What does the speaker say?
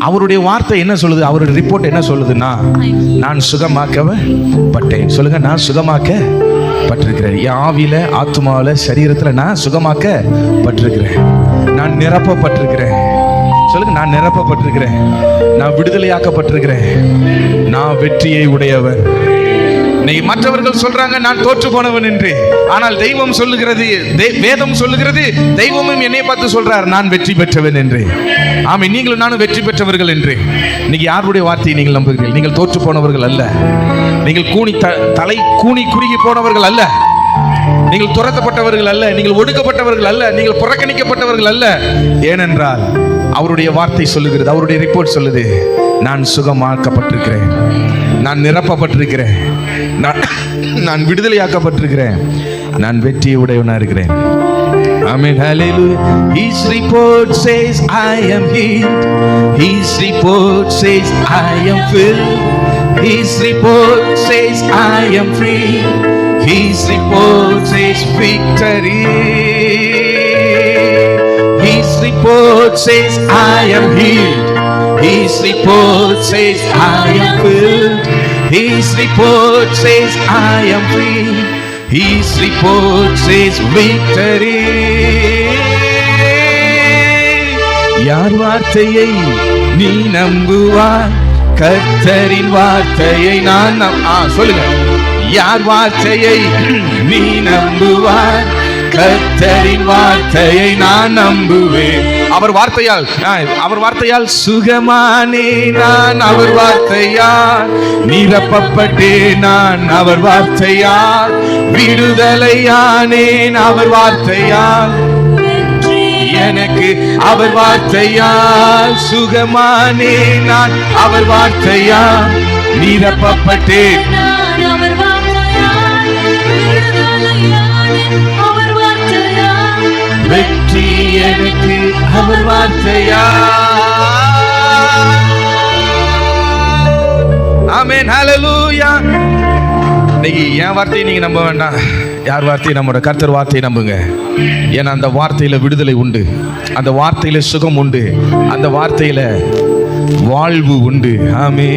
அவருடைய வார்த்தை என்ன சொல்லுது? அவருடைய ரிப்போர்ட் என்ன சொல்லுதுன்னா, நான் சுகமாக்கப்பட்டேன். சொல்லுங்க, நான் சுகமாக்கப்பட்டிருக்கிறேன். என் ஆவியில, ஆத்மாவில, சரீரத்துல நான் சுகமாக்கப்பட்டிருக்கிறேன். நான் நிரப்பப்பட்டிருக்கிறேன். சொல்லுங்க, நான் நிரப்பப்பட்டிருக்கிறேன். நான் விடுதலையாக்கப்பட்டிருக்கிறேன். நான் வெற்றியை உடையவர். மற்றவர்கள் சொல்றாங்க நான் தோற்று போனவன் என்று. ஆனால் தெய்வம் சொல்லுகிறது, வேதம் சொல்லுகிறது, தெய்வமும் என்னை பார்த்து சொல்றார் நான் வெற்றி பெற்றவன் என்று. ஆமாம், நீங்களும் நானும் வெற்றி பெற்றவர்கள் என்று. இன்னைக்கு யாருடைய வார்த்தையை நீங்கள் நம்புகிறீர்கள்? நீங்கள் தோற்று போனவர்கள் அல்ல. நீங்கள் தலை கூனி குறுகி போனவர்கள் அல்ல. நீங்கள் துரத்தப்பட்டவர்கள் அல்ல. நீங்கள் ஒடுக்கப்பட்டவர்கள் அல்ல. நீங்கள் புறக்கணிக்கப்பட்டவர்கள் அல்ல. ஏனென்றால் அவருடைய வார்த்தை சொல்லுகிறது, அவருடைய ரிப்போர்ட் சொல்லுது, நான் சுகமாக்கப்பட்டிருக்கிறேன், நான் நிரப்பப்பட்டிருக்கிறேன், நான் விடுதலையாக்கப்பட்டிருக்கிறேன், நான் வெற்றியை உடையவனா இருக்கிறேன். Amen, hallelujah. His report says I am healed. His report says I am filled. His report says I am free. His report says victory. His report says I am healed. His report says I am filled. His report says I am free. His report says victory. யார் வார்த்தையை நீ நம்புவாய்? கர்த்தரின் வார்த்தையை நான் சொல்லுங்க, யார் வார்த்தையை நீ நம்புவாய்? கர்த்தரின் வார்த்தையை நான் நம்புவேன். அவர் வார்த்தையால் சுகமானே நான், அவர் வார்த்தையால் நிரப்பப்பட்டே நான், அவர் வார்த்தையால் விடுதலையானேன், அவர் வார்த்தையால் எனக்கு, அவர் வார்த்தையால் சுகமானே நான், அவர் வார்த்தையால் நிரப்பப்பட்டேன். வெற்றி எனக்கு அவர் வார்த்தையா. ஆமென், ஹல்லேலூயா. இன்னைக்கு என் வார்த்தையை நீங்க நம்ப வேண்டாம். யார் வார்த்தையை? நம்மளோட கர்த்தர் வார்த்தையை நம்புங்க. ஏன்னா அந்த வார்த்தையில விடுதலை உண்டு, அந்த வார்த்தையில சுகம் உண்டு, அந்த வார்த்தையில வாழ்வு உண்டு. ஆமென்.